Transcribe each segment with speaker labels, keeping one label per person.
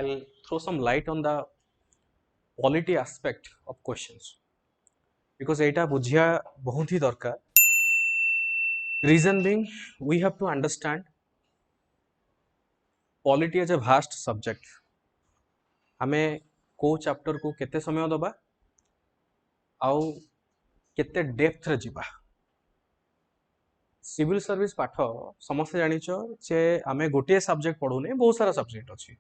Speaker 1: I'll throw some light on the polity aspect of questions because एटा बुझिया बहुत ही दरकार. Reason being, we have to understand polity as a vast subject. हमें को chapter को केते समय दबा आउ केते डेप्थ रे जिबा. सिविल सर्विस पाठ समस्त जानिछ जे आमे गोटे सब्जेक्ट पढुने बहुत सारा सब्जेक्ट अछि.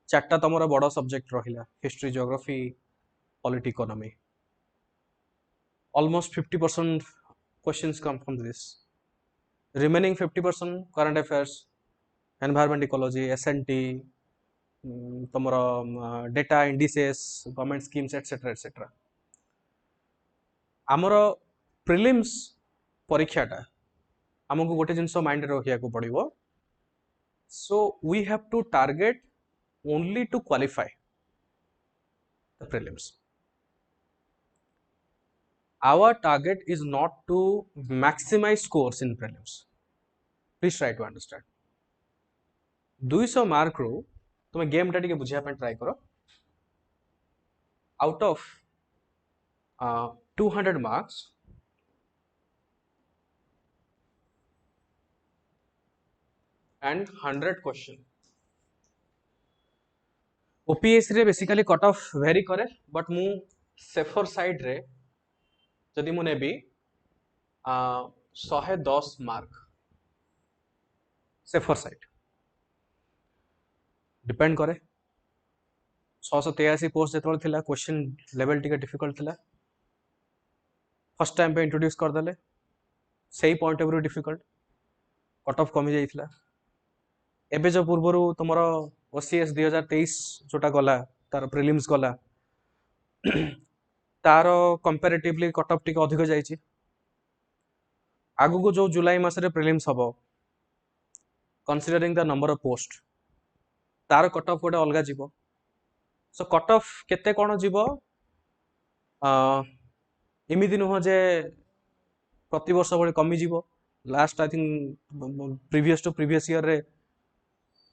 Speaker 1: चारटा तमरा बड़ सब्जेक्ट रहिला history geography polity economy. Almost 50% questions come from this. Remaining 50% current affairs, environment ecology, S&T, तमरा data indices, government schemes etc etc. आमर प्रिलिम्स परीक्षाटा आमको गोटे जिनस माइंड रखिया को पड़िबो. So we have to target only to qualify the prelims. Our target is not to maximize scores in prelims. Please try to understand. 200 mark रो तुम game टा टिके बुझिया पे ट्राई करो. Out of 200 marks and 100 question. OPSC रे basically cut off very करे but मु safer side रे जदि मु नेबी 110 मार्क सेफर साइड डिपेंड करे. 683 पोस्ट जेतबे थिला क्वेश्चन लेवल टिके डिफिकल्ट थिला. फर्स्ट टाइम पे इंट्रोड्यूस कर देले सही point of view difficult cut off कमी जाइथिला. एबे जो पूर्वरु तुमरो OCS 2023 जोटा गला तार प्रिलिम्स गला तार कंपैरेटिवली कट ऑफ टिके अधिक जाइछि. आगु को जो जुलाई मास रे प्रिलिम्स हबो considering the number of post तार कट ऑफ गोटे अलगा जीवो. सो कट ऑफ केते कोन जीवो इमिति नुह जे प्रति वर्ष बळे कमी जीवो. Last I think previous to previous year रे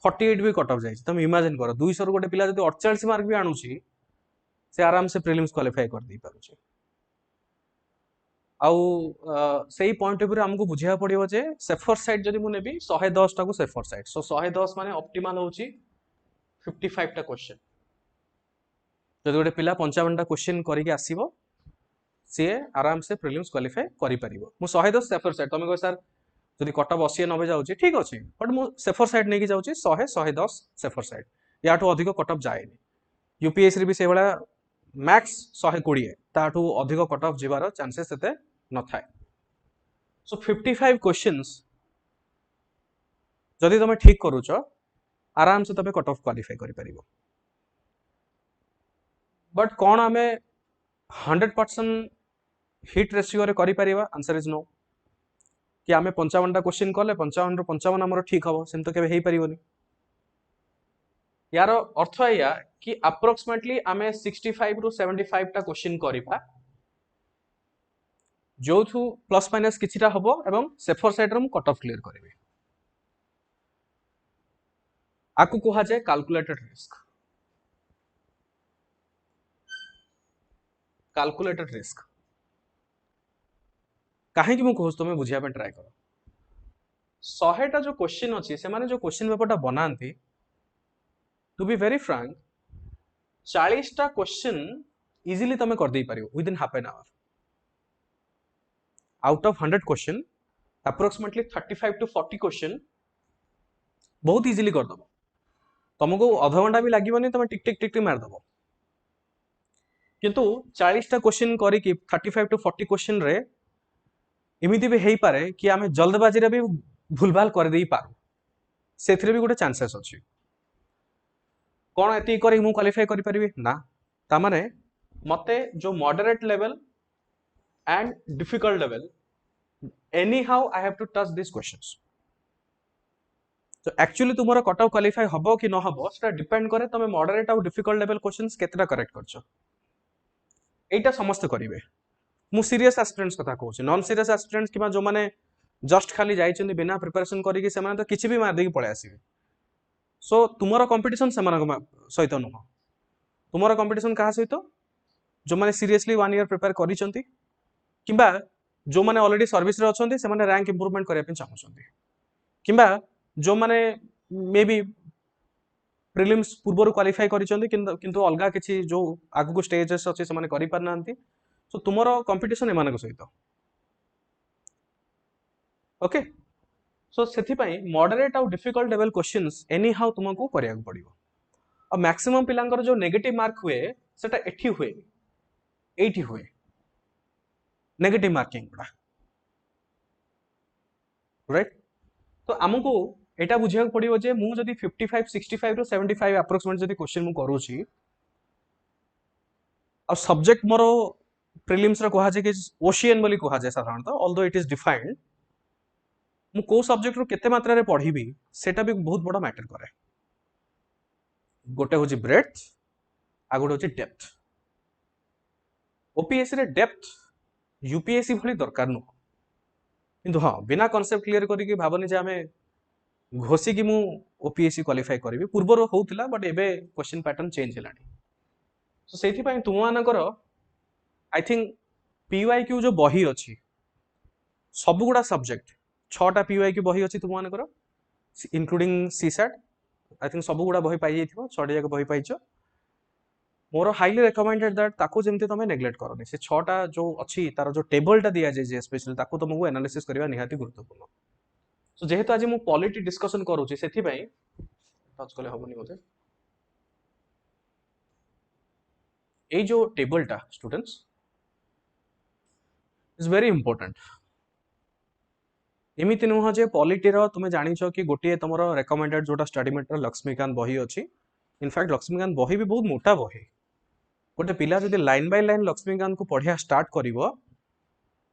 Speaker 1: 48 भी कट ऑफ जाइछि. तुम इमेजिन करो 200 रो गोटे पिला जदि 48 मार्क भी आनुछि से आराम से प्रिलिम्स क्वालिफाई कर दी पारुछि. आउ सही पॉइंट ऑफ व्यू हमको बुझिया पड़िबो जे सेफर साइड जदि मु नेबी 110 टा को सेफर साइड. सो 110 माने ऑप्टिमल होछि 55 टा क्वेश्चन. जदि गोटे पिला 55 टा क्वेश्चन करिके आसीबो से आराम से प्रिलिम्स क्वालिफाई करि परिबो. मु 110 सेफर साइड तमे को सर जदि कट ऑफ 80 90 जाउछि ठीक अछि बट मु सेफर साइड नेकी जाउछि 100 110 सेफर साइड. याठो अधिक कट ऑफ जाएनी. यूपीएससी रे भी से बडा मैक्स 120 ताठो अधिक कट ऑफ जिवार चांसेस एते न थाए. सो 55 क्वेश्चंस जदि तमे ठीक करूछ आराम से तमे कट ऑफ क्वालिफाई करि परिबो. बट कोन हमें 100% हिट रेशियो रे करि परिबा? Answer is no. कि आमे 55 टा क्वेश्चन कले 55 रो 55 हमर ठीक हबो सेम तो केबे हेई परिबोनी. यार अर्थ या कि अप्रोक्सीमेटली आमे 65 रु 75 टा क्वेश्चन करिबा जोथु प्लस माइनस किछिटा हबो एवं सेफर साइड रो हम कट ऑफ क्लियर करिवे. आकु कोहा जाय कैलकुलेटेड रिस्क. कैलकुलेटेड रिस्क काहे कि मु कहूस तुमे बुझिया पे ट्राई करो. 100 टा जो क्वेश्चन अछि से माने जो क्वेश्चन पेपर टा बनांती टू बी वेरी फ्रैंक 40 टा क्वेश्चन इजीली तमे कर दे पारियो within half an hour. Out of 100 question approximately 35 to 40 question बहुत इजीली कर दबो. तुमको आधा घंटा भी लागिबोनी तमे टिक टिक टिक टिक मार दबो. किंतु 40 टा क्वेश्चन करी कि 35 टू 40 क्वेश्चन रे इमिति भी हेई पारे कि आमे जल्दबाजी रे भी भूलभाल कर देई पारू. सेथरे भी गोटे चांसेस अछि. कोन एति करी मु क्वालिफाई करि परिबे ना. ता माने मते जो moderate level and difficult level anyhow I have to touch this questions. तो एक्चुअली तुमरो कट ऑफ क्वालिफाई हबो कि न हबो सेटा डिपेंड करे तमे मॉडरेट और डिफिकल्ट लेवल क्वेश्चंस केतेटा करेक्ट करछो. एटा समस्त करिवे. मु सीरियस एस्पिरेंट्स कथा कहूँ. नॉन सीरियस एस्पिरेंट्स कि जो मैंने जस्ट खाली जाइछन्ती बिना प्रिपरेशन करिके से माने तो किछि भी मार देकी पळे आसीबे. सो तुमर कंपटीशन से सहित नुह, तुमर कंपटीशन क्या सहित जो मैंने सीरियसली 1 ईयर प्रिपेयर करिसेंती किंबा जो मैंने ऑलरेडी सर्विस रे अछंती से माने रैंक इंप्रूवमेंट करिया पे चाहउछंती किंबा जो मैंने मे बी प्रिलिम्स पूर्व क्वालिफाई करिसेंती किंतु अलगा किछि जो आगु को स्टेजेस अछि से माने करि पार नांती। सो तुमर कंपटीशन एमानक सहित ओके। सो सेथि पई मॉडरेट आउ difficult level questions any how तुमको करिया पड़िबो। और मैक्सिमम पिलांकर जो नेगेटिव मार्क हुए सेटा एठी हुए एठी हुए नेगेटिव मार्किंग गुड़ा राइट। तो आमको एटा बुझिया पड़िबो जे मु जदी 55 65 रो 75 अप्रोक्सीमेट जदी क्वेश्चन मु करूची और सब्जेक्ट मोर प्रिलिम्स रे कहा जे कि ओशियन बोली कहा जे साधारणतः ऑल्दो इट इज डिफाइंड मु को सब्जेक्ट रो केते मात्रा रे पढ़िबी सेटा भी बहुत बड़ा मैटर करे। गोटे होची ब्रेड्थ आ गोटे होची डेप्थ। ओपीएससी रे डेप्थ यूपीएससी भली दरकार नु किंतु हां बिना कांसेप्ट क्लियर करी कि भाबनी जे हमें घोसी कि मु ओपीएससी क्वालिफाई करबी पूर्व रो होउतिला बट एबे क्वेश्चन पैटर्न चेंज हेलानी। सो सेथि पई तुम मानकर आई थिंक पीवाईक्यू जो बही अछि सब गुडा सब्जेक्ट 6टा पीवाईक्यू बही अछि तुम मानकर इंक्लूडिंग सीसैट आई थिंक सब गुडा बही पाई जाइथिबो 6टा जाक बही पाइछो। मोर हाईली रेकमेंडेड दैट ताको जेमते तमे नेग्लेक्ट करनी से 6टा जो अछि तार जो टेबलटा दिया जाय जे स्पेशली ताको तुमको एनालिसिस करबा निहाती गुरुत्वपूर्ण। सो जेहेतु आज मु पॉलिटी डिस्कशन करूची सेथि पई टच कले होबनी बोते ए जो टेबलटा स्टूडेंट्स इज वेरी इंपोर्टेंट। एमिति नुह जे पॉलिटी रो तुमे जानिछो कि गोटे तमरो रेकमेंडेड जोटा स्टडी मेटर लक्ष्मीकांत बही अछि। इनफैक्ट लक्ष्मीकांत बही भी बहुत मोटा बही। गोटे पिला जदि लाइन बाय लाइन लक्ष्मीकांत को पढ़िया स्टार्ट करिवो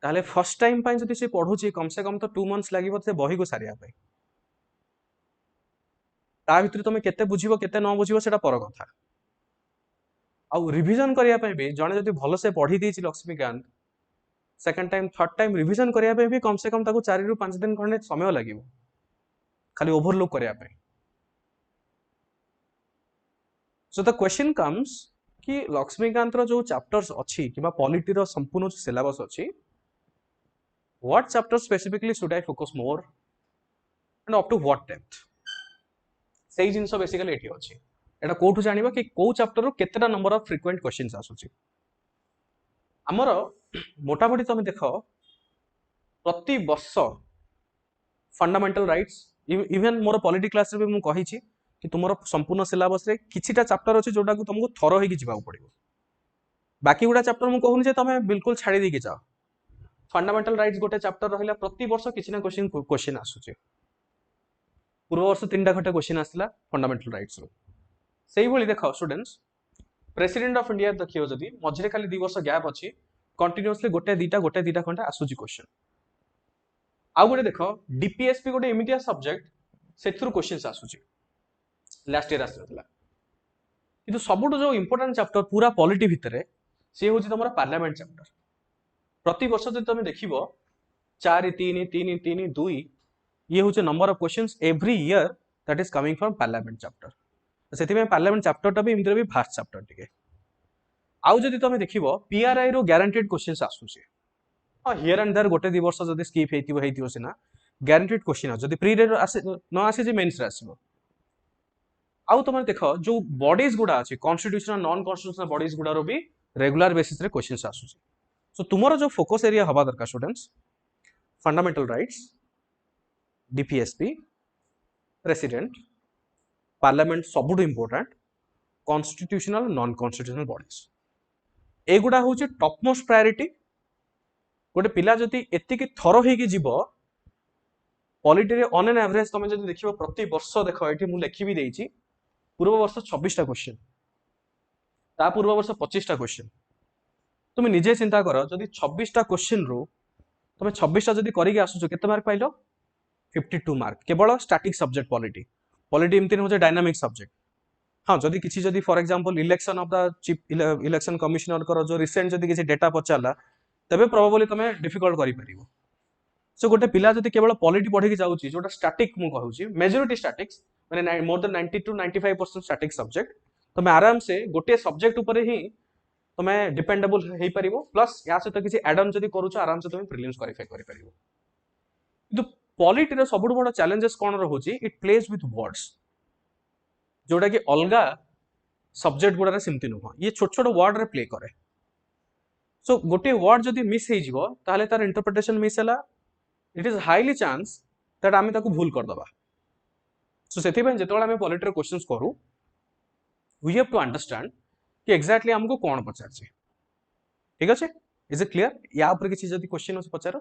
Speaker 1: ताले फर्स्ट टाइम पई जदि से पढुची कम से कम तो 2 मंथ्स लागिवो से बही को सारिया पई। ता भितर तुमे केते बुझिवो केते न बुझिवो सेटा पर कथा। आ रिवीजन करिया पई भी जने जदि भलो से पढ़ी देछि Laxmikant second time third time revision करिया पे भी कम से कम ताको 4 रु 5 दिन खंडे समय लागिवो खाली ओवरलुक करिया पे। सो द क्वेश्चन कम्स कि लक्ष्मीकांत रो जो चैप्टर्स अछि किबा पॉलिटी रो संपूर्ण सिलेबस अछि what chapter specifically should I focus more and up to what depth सेही जिंस बेसिकली एठी अछि। एटा कोठु जानिबा कि को चैप्टर रो केतेटा नंबर ऑफ फ्रीक्वेंट क्वेश्चंस आसुछि। हमर मोटामोटी तुम देख प्रति वर्ष fundamental rights even more polity class रे भी मु कहि छि कि तुमरो संपूर्ण सिलेबस रे किछिटा चैप्टर अछि जोटा को तुमको थरो होई कि जिबाउ पड़िबो। बाकी गुडा चैप्टर मु कहूनी जे तमे बिल्कुल छाड़ी दी कि जाओ। फंडामेंटल राइट्स गोटे चैप्टर रहिला प्रति वर्ष किछि ना क्वेश्चन आसुछि। पूर्व वर्ष 3टा घटे क्वेश्चन आसला फंडामेंटल राइट्स रो। सेही भली देखो स्टूडेंट्स प्रेसिडेंट ऑफ इंडिया देखियो जदी मझरे खाली 2 वर्ष गैप अछि कंटीन्यूअसली गोटे दीटा खंडा आसुची क्वेश्चन। आउ गोटे देख डीपीएसपी गोटे इमिडिया सब्जेक्ट सेथुर क्वेश्चंस आसुची लास्ट ईयर आसला किंतु सबुठ जो इंपोर्टेंट चैप्टर पूरा पॉलिटी भितरे से होची तमरा पार्लियामेंट चैप्टर। प्रति वर्ष जदि तुम देखिबो 4 3 3 3 2 ये होचे number of questions every year that is coming from parliament chapter. सेति में पार्लियामेंट चैप्टर टा भी इमितरे भी फास्ट चैप्टर टिके। आउ जदि तुम देखिबो पीआरआई रो गारंटेड क्वेश्चंस आसुची हां हियर एंड देयर गोटे 2 वर्ष जदि स्किप हेतिबो सिना गारंटेड क्वेश्चन जदि प्री रे आसे न आसे जे मेंस रे आसीबो। आउ तुम देख जो बॉडीज गुडा अछि कॉन्स्टिट्यूशनल नॉन कॉन्स्टिट्यूशनल बॉडीज गुडा रो भी रेगुलर बेसिस रे क्वेश्चंस आसुची। सो तुमरो जो फोकस एरिया हबा दरकार students fundamental rights DPSP president parliament सबुठ important constitutional non constitutional bodies एगुडा होची टॉप मोस्ट प्रायोरिटी। गोटे पिला जदि एतिकी थरो हेकी जीवो पॉलिटी रे ऑन एन एवरेज तुम जदि देखिबो प्रति वर्ष देखो एठी मु लिखि भी देइची पूर्व वर्ष 26टा क्वेश्चन ता पूर्व वर्ष 25टा क्वेश्चन। तुम निजे चिंता करो जदि 26टा क्वेश्चन रो तुम 26टा जदि करिके आसुचो केते मार्क पाइलो 52 मार्क केवल स्टैटिक सब्जेक्ट पॉलिटी। पॉलिटी एमती हो डायनामिक सब्जेक्ट। हाँ जदि किसी जदि for example election of the chief election commissioner करो जो रिसेंट जदि किसी डेटा पचारला तबे प्रोबेबली तमे डिफिकल्ट करि परिबो। सो गोटे पिला जदि केवल पॉलिटी पढ़ी जाउची जोटा स्टैटिक मु कहूची मेजॉरिटी स्टैटिक्स माने more than 90 to 95% static subject तुम आराम से गोटे सब्जेक्ट ऊपर ही तुम डिपेंडेबल हो पारिबो प्लस या सहित किसी एड ऑन जदी करूछ आराम से तुम प्रीलिम्स क्वालिफाई करि पारिबो किंतु पॉलिटी रे सबुठ बड़ चैलेंजेस कोन रहउची इट प्लेज विथ वर्ड्स जोटा कि अलगा सब्जेक्ट गुडा रे सिमती नुह ये छोट छोट वर्ड रे प्ले करे सो गोटे वर्ड जदी मिस हे जिवो ताले तार इंटरप्रिटेशन मिस हला it is highly chance that आमे ताको भूल कर दबा सो सेति पे जेतोला आमे पॉलिटी रे क्वेश्चंस करू वी हैव टू अंडरस्टैंड कि एग्जैक्टली हमको कोन पचार छी ठीक अछि इज इट क्लियर या ऊपर किसी जदी क्वेश्चन हो पचारो